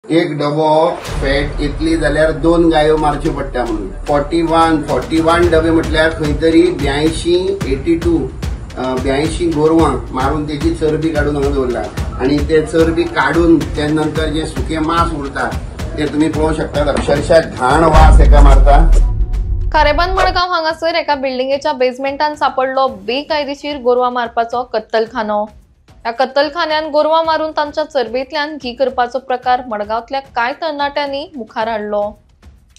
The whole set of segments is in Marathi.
एक डबो फॅट इतली जाल्यार 2 गायो मारच्यो पडटा म्हणून 41 डबे म्हटल्यार खंय तरी 82 गोरवां मारून तेची चरबी काढून हांगा दवरला आणि ते चरबी काढून ते नंतर जे सुके मांस उरता ते तुम्ही पळोवंक शकतात. अक्षरशः घाण वास एका मारता. खारेबांद मडगांव हांगासर एका बिल्डिंगेच्या बेजमेंटान सापडलो बेकायदेशीर गोरवां मारपाचो कत्तलखानो. या कत्तलखान्यान गोरवां मारून तांच्या चरबेंतल्यान घी करपाचो प्रकार मडगांवतल्या कांय तरणाट्यांनी मुखार हाडलो.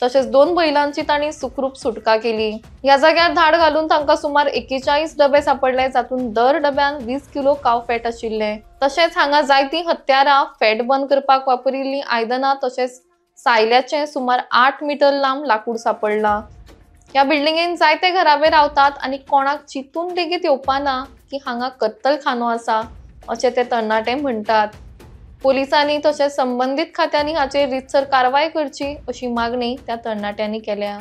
तशेंच 2 बैलांची तांणी सुखरूप सुटका केली. ह्या जाग्यार धाड घालून तांकां सुमार 41 डबे सापडले, जातून दर डब्यान 20 किलो काव फॅट आशिल्ले. तशेंच हांगा जायतीं हत्यारां, फॅट बंद करपाक वापरिल्लीं आयदनां तशेंच सायल्याचें सुमार 8 मीटर लांब लाकूड सापडलां. ह्या बिल्डिंगेन जायते घराबे रावतात आनी कोणाक चिंतून लेगीत येवपाना की हांगा कत्तलखानो आसा अशें ते तरणाटे म्हणटात. पोलिसांनी तशेंच संबंधीत खात्यांनी हाचेर रितसर कारवाय करची अशी मागणी त्या तरणाट्यांनी केल्या.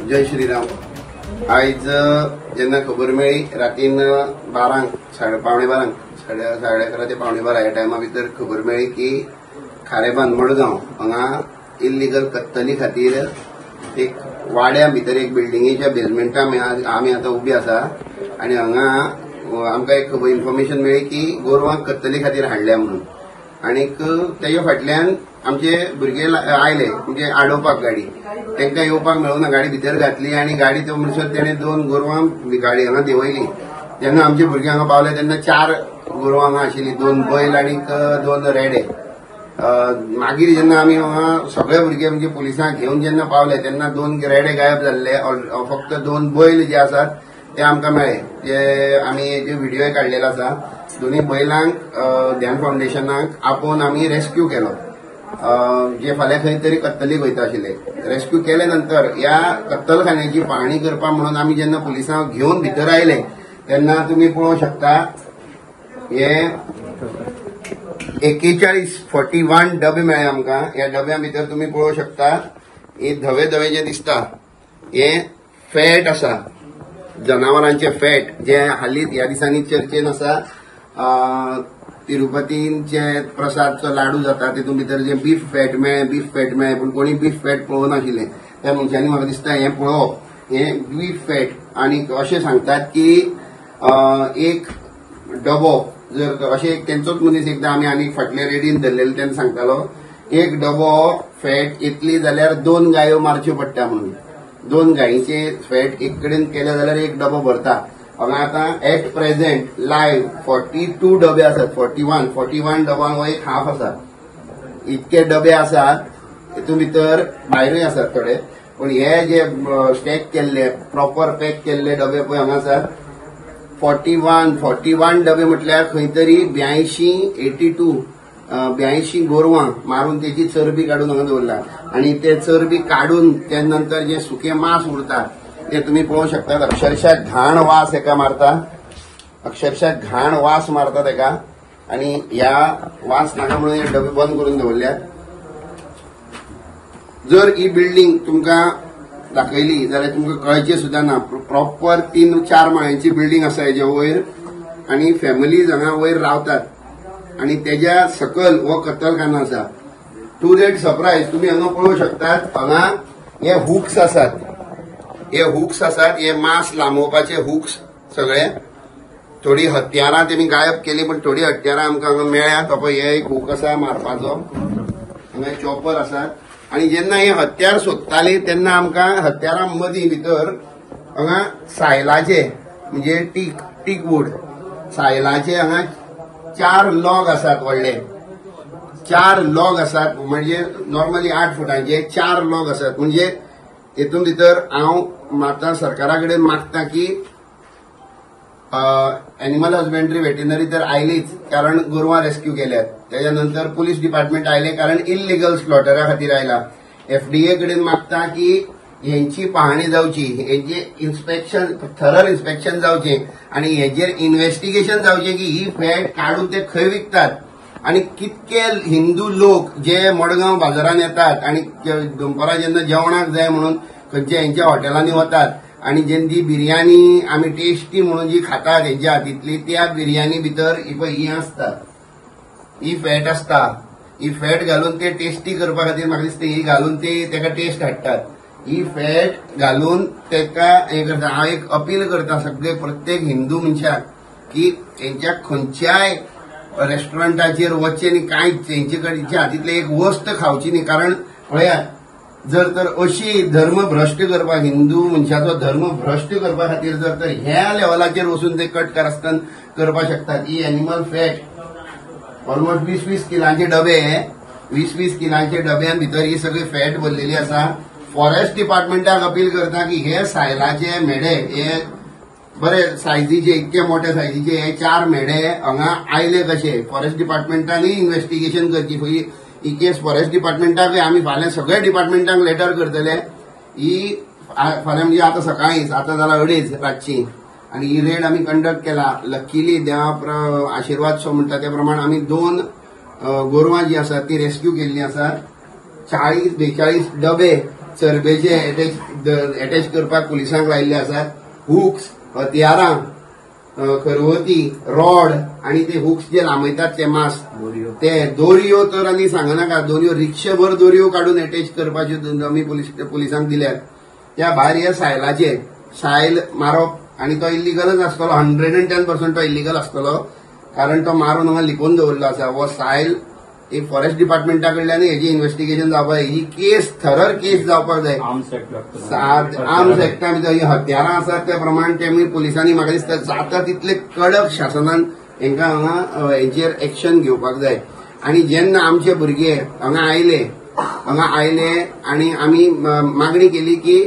जय श्रीराम. आयज जेन्ना खबर मेळ्ळी रातीन 12 पावणे 12 साडे 11 ते पावणे 12 ह्या टायमा भितर खबर मेळ्ळी की खारेबांद मडगांव हांगा इल्लीगल कत्तली खातीर एक वाड्या भितर एक बिल्डिंगेच्या बेजमेंटा आमी आतां उबी आसा आनी हांगा आमकां एक इन्फॉर्मेशन मेळ्ळी की गोरवांक कत्तली खातीर हाडल्या म्हणून. आनीक तेजे फाटल्यान आमचे भुरगे आयले म्हणजे आडोवपाक गाडी. तांकां येवपाक मेळूना, गाडी भितर घातली आनी गाडी तो म्हणसर तेणें 2 गोरवां गाडी हांगा देंवयली. जेन्ना आमचे भुरगे हांगा पावले तेन्ना 4 गोरवां हांगा आशिल्लीं, 2 बैल आनीक 2 रेडे. मागीर जेन्ना आमी हांगा सगळे भुरगे म्हणजे पुलिसांक घेवन जेन्ना पावले तेन्ना 2 रेडे गायब जाल्ले. फक्त 2 बैल जे आसात ते आमकां मेळ्ळे. जे आमी जे व्हिडिओ काडलेलो आसा. दोन्ही बैलांक ध्यान फाउंडेशनाक आपोवन आमी रेस्क्यू केलो. जे फाल्यां खंय तरी कत्तलीक वयता आशिल्ले. रेस्क्यू केले नंतर ह्या कत्तलखान्याची पाहणी करपा म्हणून आमी जेन्ना पुलिसांक घेवन भितर आयले तेन्ना तुमी पळोवंक शकता हे 41 डबे मेळ्ळे आमकां. ह्या डब्या भितर तुमी पळोवंक शकता हे धवे धवे जे दिसता हे फॅट आसा, जनावरांचे फॅट जे हालींच ह्या दिसांनी चर्चेन आसा. तिरुपतीचे प्रसादचो लाडू जाता तितून भितर जे बीफ फॅट मेळ्ळे पूण कोणी बीफ फॅट पळोवंक नाशिल्ले. त्या मनशांनी म्हाका दिसता हें पळोवप हे बीफ फॅट. आनी अशें सांगतात की एक डबो जर अशें तेंचोच मनीस एकदां आमी आनी फाटल्या रेडीन धरलेलो तेन्ना सांगतालो एक डबो फॅट इतली जाल्यार 2 गायो मारच्यो पडटा म्हणून. 2 गायीचे फॅट एक कडेन केले जाल्यार एक डबो भरता. हांगा आतां एट प्रेझेंट लायव्ह 42 डबे आसात. 41 डबांक हो एक हाफ आसा. इतके डबे आसात. तितून भितर भायरूय आसात थोडे, पूण हे जे स्टॅक केल्ले प्रॉपर पॅक केल्ले डबे पळय हांगा आसात 41 डबे म्हटल्यार खंय तरी 82 गोरवां मारून तेची चरबी काढून हांगा दवरला आणि ते चरबी काढून ते नंतर जे सुके मांस उरता ते तुम्ही पळोवंक शकतात. अक्षरशः घाण वास एका मारता. अक्षरशः घाण वास मारता तेका आणि ह्या वास नाका म्हणून हे डबे बंद करून दवरल्यात. जर ही बिल्डिंग तुमकां दाखयली जाल्यार तुमकां कळचे सुद्धा ना. प्रॉपर 3-4 माळ्यांची बिल्डिंग आसा हेच्या वयर आणि फॅमिलीज हांगा वयर रावतात आणि तेज्या सकल हो कत्तलखानो आसा. टू दॅट सरप्राईज तुम्ही हांगा पळोवंक शकतात. हांगा हे हुक्स आसात. हे मांस लांबोवपाचे हुक्स सगळे. थोडी हत्यारां तेमी गायब केली पण थोडी हत्यारां आमकां हांगा मेळ्ळ्यात. पळय हे एक हुक आसा मारपाचो. हांगा चॉपर आसात आणि जेन्ना हे हत्यार सोदताली तेन्ना आमकां हत्यारां मदीं भितर हांगा सायलाचे म्हणजे टीक वूड सायलाचे हांगा 4 लॉग आसात. व्हडले 4 लॉग आसात. म्हणजे नॉर्मली 8 फुटांचे 4 लॉग आसात. म्हणजे हेतून भितर हांव आतां सरकारा कडेन मागता की एनिमल हजबेंड्री वेटनरी तर आयलीच कारण गोरवां रेस्क्यू केल्यात. त्याच्या नंतर पुलीस डिपार्टमेंट आयले कारण इल्लिगल स्लॉटरा खातीर आयला. FDA कडेन मागता की हेंची पाहणी जावची, हेंचे इन्स्पेक्शन थरल इन्स्पेक्शन जावचें आणि हेजेर इन्व्हेस्टिगेशन जावचें की ही फॅट काढून ते खंय विकतात आणि कितके हिंदू लोक जे मडगांव बाजारात येतात आणि दनपारां जेन्ना जेवणाक जाय म्हणून खंयच्या हेंच्या हॉटेलांनी वतात आणि जी बिर्याणी आम्ही टेस्टी म्हणून जी खाता त्यांच्या हातीतली त्या बिर्याणी भितर ही आसता, ही फॅट असता. ही फॅट घालून ते टेस्टी करपा खातीर म्हाका दिसता ही घालून ते तेका टेस्ट हाडटात. ही फॅट घालून तेका हे करता. हांव एक अपील करता सगळे प्रत्येक हिंदू मनशाक की तेंच्या खंयच्याय रेस्टॉरंटाचेर वचचे न्ही, कांयच तेंच्या हातीतले एक वस्त खावची न्ही. कारण पळयात, जर तर अशी धर्म भ्रष्ट करपाक, हिंदू मनशाचो धर्म भ्रष्ट करपा खातीर जर तर ह्या लेवलाचेर वचून ते कट कारस्थान करपाक शकतात. ही एनिमल फॅट ऑलमोस्ट 20-20 किलांचे डबे, 20-20 किलांचे डब्यां भितर ही सगळी फॅट भरलेली आसा. फॉरेस्ट डिपार्टमेंटाक अपील करता की हे सायलाचे मेढे, हे बरे सायझीचे, इतके मोठ्या सायझीचे हे 4 मेढे हांगा आयले कशे, फॉरेस्ट डिपार्टमेंटानूय इन्व्हेस्टिगेशन करची. ही केस फॉरेस्ट डिपार्टमेंटाक आमी फाल्यां सगळ्या डिपार्टमेंटांक लेटर करतले. ही फाल्यां म्हणजे आता सकाळींच, आता जाला 2:30 रातची, आणि ही रेड आमी कंडक्ट केला. लकीली देवा आशिर्वाद सो म्हणटा त्या प्रमाणे आमी 2 गोरवां जी आसात ती रेस्क्यू केल्ली आसात. 40-42 डबे चरबेचे अटॅच करपाक पुलिसांक लायिल्ले आसात. हुक्स, हथियारां, खरवती, रॉड आणि ते हुक्स जे लांबयतात ते मास, ते दोरयो तर आनी सांगनाका, दोरयो रिक्षाभर दोरयो काढून अटॅच करपाच्यो आमी पुलिसांक दिल्यात. त्या भायर हे सायलाचे सायल मारप, आणि तो इल्लिगलच आसतलो, 110% तो इल्लिगल आसतलो, कारण तो मारून हांगा लिपोवन दवरलो आसा. हो सायल एक फॉरेस्ट डिपार्टमेंटा कडल्यान हेजी इन्व्हेस्टिगेशन जावपाक जाय. ही केस थरर केस जावपाक जाय. आर्म्स एक्टा भितर ही हत्यारां आसात त्या प्रमाणे तेमी पुलिसांनी म्हाका दिसता जाता तितले कडक शासनान हेंकां हांगा हेचेर एक्शन घेवपाक जाय. आणि जेन्ना आमचे भुरगे हांगा आयले आणि आमी मागणी केली की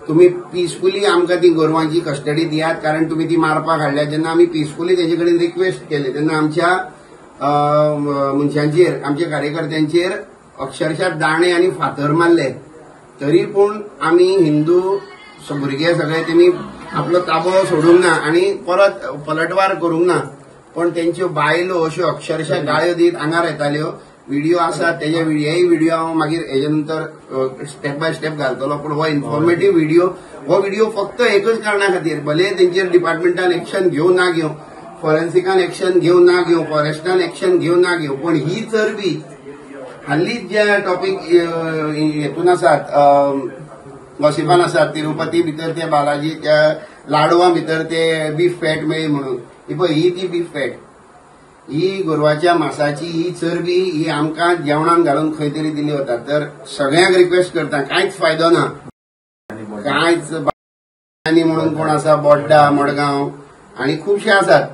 तुम्ही पीसफुली आमकां ती गोरवांची कस्टडी दियात, कारण तुम्ही ती मारपाक हाडल्यात. जेन्ना आमी पीसफुली तेजे कडेन रिक्वेस्ट केले तेन्ना आमच्या मनशांचेर, आमच्या कार्यकर्त्यांचेर अक्षरशः दाणे आणि फातर मारले. तरी पूण आमी हिंदू भुरगे सगळे तेमी आपलो ताबो सोडूंक ना आणि परत पलटवार करूंक ना. पण तेंच्यो बायलो अश्यो अक्षरशः गाळ्यो दीत आंगार येताल्यो. व्हिडिओ आसात, तेजे हेय व्हिडिओ हांव मागीर हेजे नंतर स्टेप बाय स्टेप घालतलो. पण हो इन्फॉर्मेटिव्ह व्हिडिओ फक्त एकच कारणां खातीर, भले तेंचेर डिपार्टमेंटान एक्शन घेवं ना घेवं, फॉरेन्सिकान एक्शन घेवं ना घेवं, फॉरेस्टान एक्शन घेवं ना घेवं, पण ही चरबी हालींच जे टॉपिक हेतून आसात, गॉसिपान आसात, तिरुपती भितर ते बालाजी त्या लाडवा भितर ते बीफ फॅट मेळ्ळी म्हणून, ही ती बीफ फॅट, ही गोरवाच्या मांसाची ही चरबी ही आमकां जेवणान घालून खंय तरी दिली वता. तर सगळ्यांक रिक्वेस्ट करता, कांयच फायदो ना, कांयच म्हणून कोण आसा बोड्डा, मडगांव आणि खुबशे आसात,